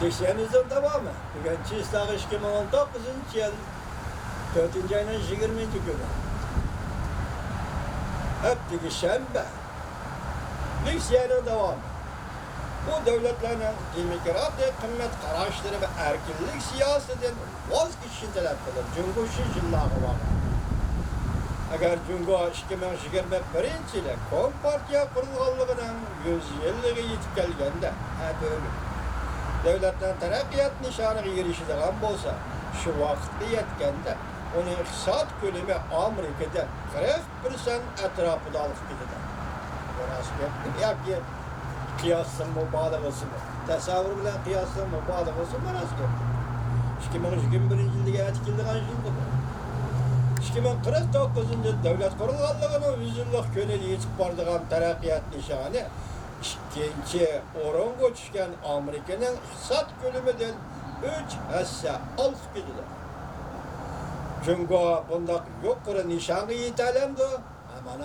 Tekşemizin tamamı. Bugün Çiğistağ 2019 yıl 4. ayının 20. günü. Hep şembe. Tekşenin devamı. Bu devletlerin demokrasi, kıymet kararları ve erkinlik siyasetinden vazgeçişini talep kılır. Cumhur şişillahı var. Eğer Cumhur 2021 yılı Kompartiya kurulğanlığının 100 yıllığı yetip gelgende, böyle. Devletlerin terakkiyat nişanı girişidiğen bolsa, şu vakitte yetkende, onun iktisat bölümü Amerika'da 40% etrafında alıp gidiyor. Burası bir yapıyor. Kıyasın mübalağası mı? Tasavvur bilen kıyasın mübalağası mı? Burası bir. 2021 yılda etkildiğin yılda bu. 2049 yıl devlet kurulğanlığının 100 yıllık köneli yetip bardığın terakkiyat nişanı, İkinci oran düşken Amerika'nın iktisat bölümünden 3 hisse alıp gidiyor. Çünkü bunda yok kuru nişanı yitelemdi.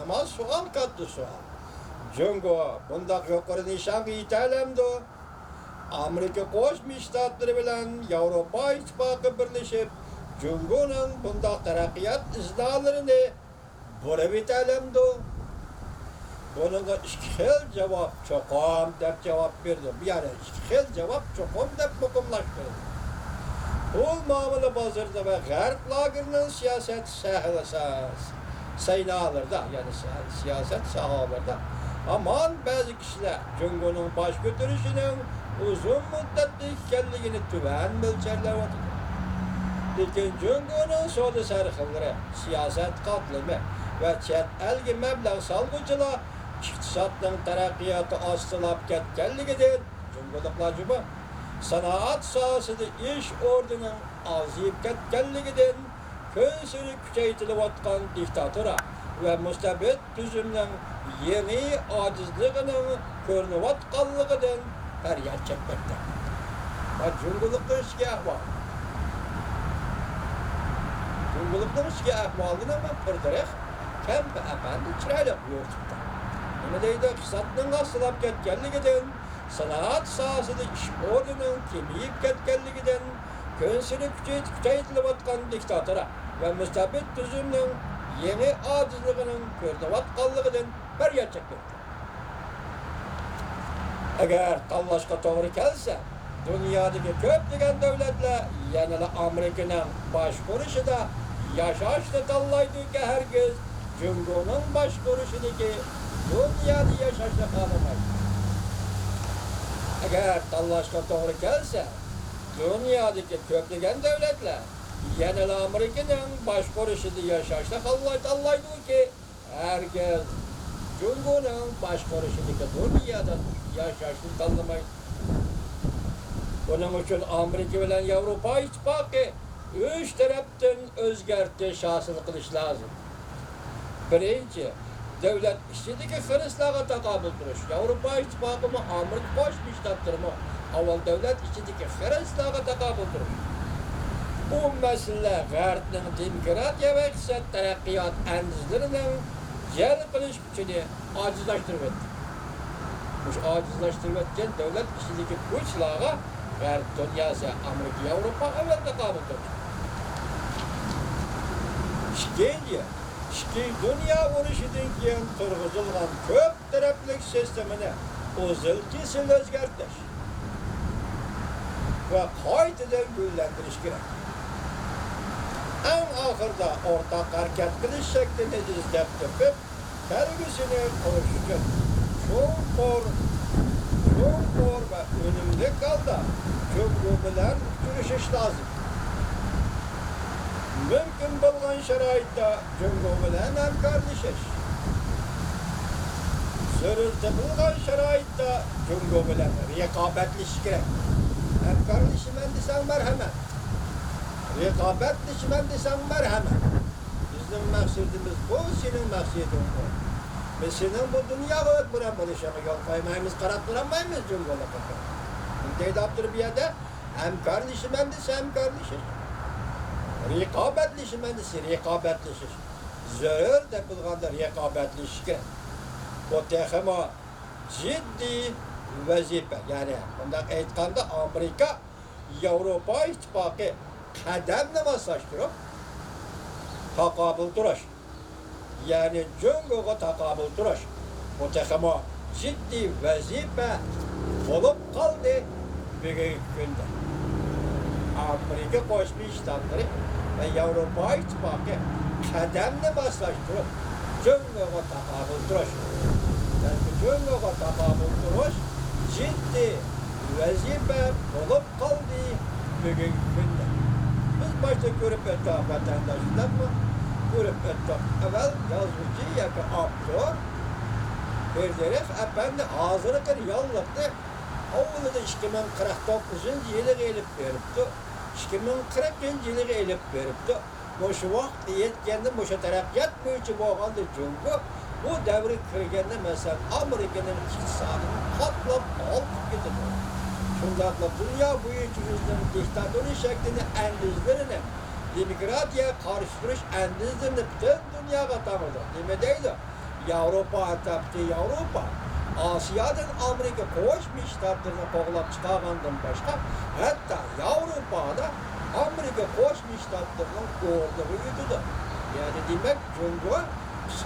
Ama sual kattı sual. Çünkü bunda yok kuru nişanı yitelemdi. Amerika Koşmuş Ştatları bilen Avrupa İttifakı birleşip Cumhur'un bunda terakkiyat izdağlarını bulup yitelemdi. Bunun iki hil cevap çokum dep cevap verdim. Yani iki hil cevap çokum dep mukumlaştırdım. Bu mamılı bazırda ve Garp lagerinin siyaset sayınalarda yani siyaset sahalarda aman bazı kişiler Cumhur'un baş götürüşünün uzun müddetli kendiliğini tüven ölçerler oturdu. Lakin Cumhur'un soru sarıkları, siyaset katlımı ve çet elgi meblağ salgıcılar İktisatın terakkiyatı astılap ketkenligidir. Cumhurluklar Cumhur. Sanaat sahasında iş ordunun aziyip ketkenligidir. Köysürü küçeytilip atkan diktatora ve müstebit düzümden yeni acizliğinin körünüp atkanlıgidir. Feryat çekmekte. Cumhurluklar işki ahval. Cumhurluklar işki ahvalını ama pırdırak kempe efendi çıraylık yurtupta. Nemedeydi iktisatının asılap ketkenliginden, sanaat sahasında iş ordunun kemiyip ketkenliginden, könsünü küçeytilip atkan diktatora ve müstebit düzümünün yeni acizliğinin körünüp atkanlığından feryat çekmekte. Eğer kallaşka doğru gelse, dünyadaki köplügen devletler, yani Amerika'nın baş kuruşu da yaşaşlı tallaydı ki herkes, Cumhur'un baş kuruşundaki dünyada yaşaşlı kalamayız. Eğer tallaşka doğru gelse, dünyadaki köklügen devletler, yani Amerika'nın baş kuruşunda yaşaşlı tallaydı ki herkes, Cumhur'un baş kuruşundaki dünyada yaşaşlı kalamayız. Bunun için Amerika ile Avrupa İttifakı 3 taraftan özgürtü şahsını kılış lazım. Birinci, devlet işçideki hırslığa takabül duruş. Avrupa İttifakı mı, Amerika Koşmuş Ştatları mı? Avval devlet işçideki hırslığa takabül duruş. Bu mesele Garp'ın demokratiya ve iktisat terakkiyat endişlerinin yer kılış gücünü acizlaştırıp etti. Bu acizlaştırıp etken devlet işçideki güçlağa Garp dünyası, Amerika, Avrupa evvel takabül duruş. İkinci, dünya vuruşudan keyin turg'izilgan ko'p taraflik sistemini uzil kesil o'zgartirish va qaytadan gullantirish kerak. Eng oxirida o'rtaq harakat qilish shaklini izlab topib, kelgusini qurish uchun cho'nqur va unumli holda Cumhur bilan uchrashish lozim. Mümkün bo'lgan sharoitda Cumhur bilan hamkorlashish. Zarurati bo'lgan sharoitda Cumhur bilan raqobatlashish kerak. Hamkorlashaman desang marhamat. Raqobatlashaman desang marhamat. Bizning maqsadimiz bu, sening maqsading bu. Biz sening bu dunyoga o't bilan bo'lishingga yo'l qo'ymaymiz, qarab turmaymiz Cumhurga. Bunday deb turib bu yerda hamkorlashaman desa hamkorlashish. Raqobatlashaman desa raqobatlashish. Zarur deb bo'lganda raqobatlashish kerak. Bu texmo jiddiy vazifa. Ya'ni bunday aytganda Amerika Avrupa İttifakı kademle maslaştırıp takabül duraş. Yani Cungo'ya takabül duraş. Bu takıma ciddi vazife olup kaldı bugünkü günde. Amerika Koşmuş Ştatları ve Avrupa İttifakı kademle maslaştırıp Cungo'ya takabül duraş. Yani Cungo'ya takabül duraş ciddi vazife olup kaldı bugünkü günde. Biz başta görüp ettik vatandaşlar mı? Görüp ettik. Evvel yazıcı yakı aktör verderek efendi hazırlıkır yallıktı. Oğlu da 2049 yılı gelip veripti. 2040 yılı gelip veripti. Boşu vakt yetkende boşa terakkiyat boyunca boğandı çünkü bu devri kırgende mesela Amerika'nın iktisadını katlap alıp gidiyor. Şundakla dünya boyunca diktatörü şeklini endizlerini, demokratiya karşı duruş endizlerini bütün dünyaya tanıdı. Demedeydi. Avrupa etaptı Avrupa. Asya'dan Amerika koşmuş ştatlarına koğulap çıkargandan başka hatta Avrupa'da Amerika koşmuş ştatlarının doğruları yutudu. Yani demek çünkü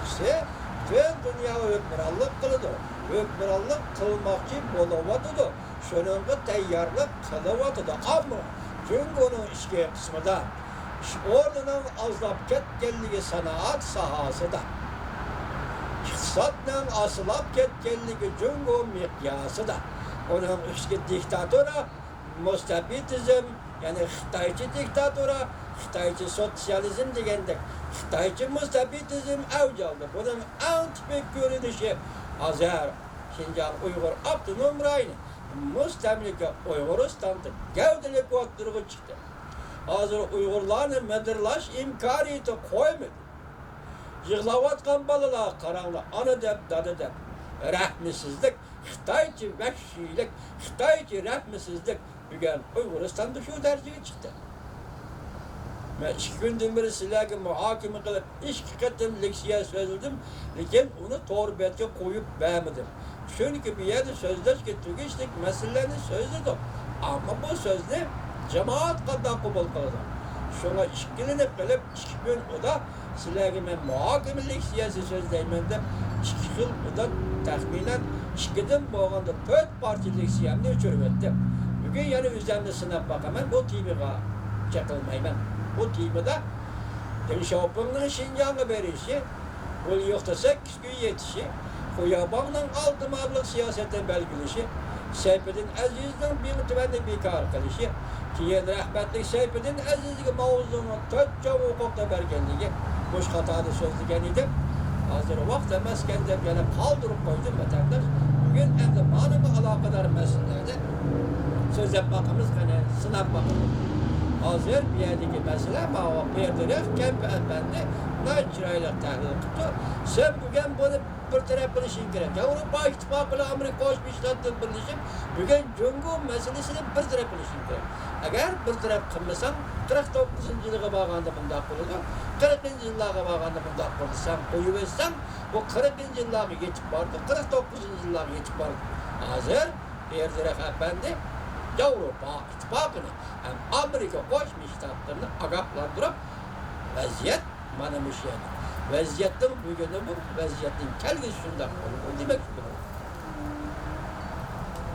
ise tüm dünya hükümranlık kılıdı. Hükümranlık kılmakçı bulavadıdı. Şununla teyyarlık kılıvadıdı. Ama çünkü onun işki kısmı da oradan azlap ketkenliği sanat sahası da İktisatla asılap ketkenliği Cungo mikyası da onun işki diktatora müstabitizm yani Xitaycı diktatora Xitaycı sosyalizm degendik Xitaycı müstabitizm avj aldı. Bunun en tipik görünüşü Azer, Şincan, Uygur, Abdunum Rayni müstemlike Uyguristan'da gevdelik vaktırığı çıktı. Hazır Uygurların medirlaş imkaniyeti koymadı. Yığlavatkan balılar karanlık, anı dep, dadı dep. Rahmisizlik, Xitaycı vəhşilik, Xitaycı rahmisizlik bugün Uyguristan'da şu dergiye çıktı. Ben 2 gündür beri sizlerle muhakeme kılıp 2 kıtım leksiye sözledim, lakin onu doğru betke koyup beğenmedim. Çünkü bir yerde sözleş getirmiştik, meselelerini sözledim. Ama bu sözde cemaat kadar kabul kıldı. Şuna işkilenip kılıp 2 gün o da sizlerle ben muhakeme leksiyesi sözleyimden 2 yıl o da tahminen 2'den boğanda 4 parti leksiyemini uçurvettim. Bugün yani üzerinde sınav bakamam, bu timiga çakılmayım. Bu timida Denşapı'nın Şincan'a verişi, bu yokta 8 gün yetişi, Kuyaban'ın altı mablık siyasete belgilişi, Seyfettin Aziz'den bir tüvende bir kar kılışı, Kiyen rahmetlik Seyfettin Aziz'in mavuzluğunun tötçe hukukta belgelliği, boş hatada sözlüken idim. Hazır vakit emezken de yani kaldırıp koydum vatandaş. Bugün hem de manımı alakadar meselelerde söz yapmamız, yani sınav bakımı. Hazır bir yerdeki mesele ama verdirek Kemp Efendi naçirayla tahlil tuttu. Sen bugün bunu bir taraf bilişin gerek. Avrupa İttifakı'yla Amerika koşmuşlardır birleşip bugün Cungo meselesini bir taraf bilişin gerek. Eğer bir taraf kılmasan 49. yılığa bağlandı bunda kuruldu. 40. yılığa bağlandı bunda kuruldu. Sen koyuversen bu 40. yılığa geçip vardı. 49. yılığa geçip vardı. Hazır verdirek Efendi Avrupa İttifakı'nı hem Amerika koşmuş ştatlarını agaplandırıp vaziyet manamış yani. Vaziyetin bugünü bu, vaziyetin kelgisi şundan olur. O demek ki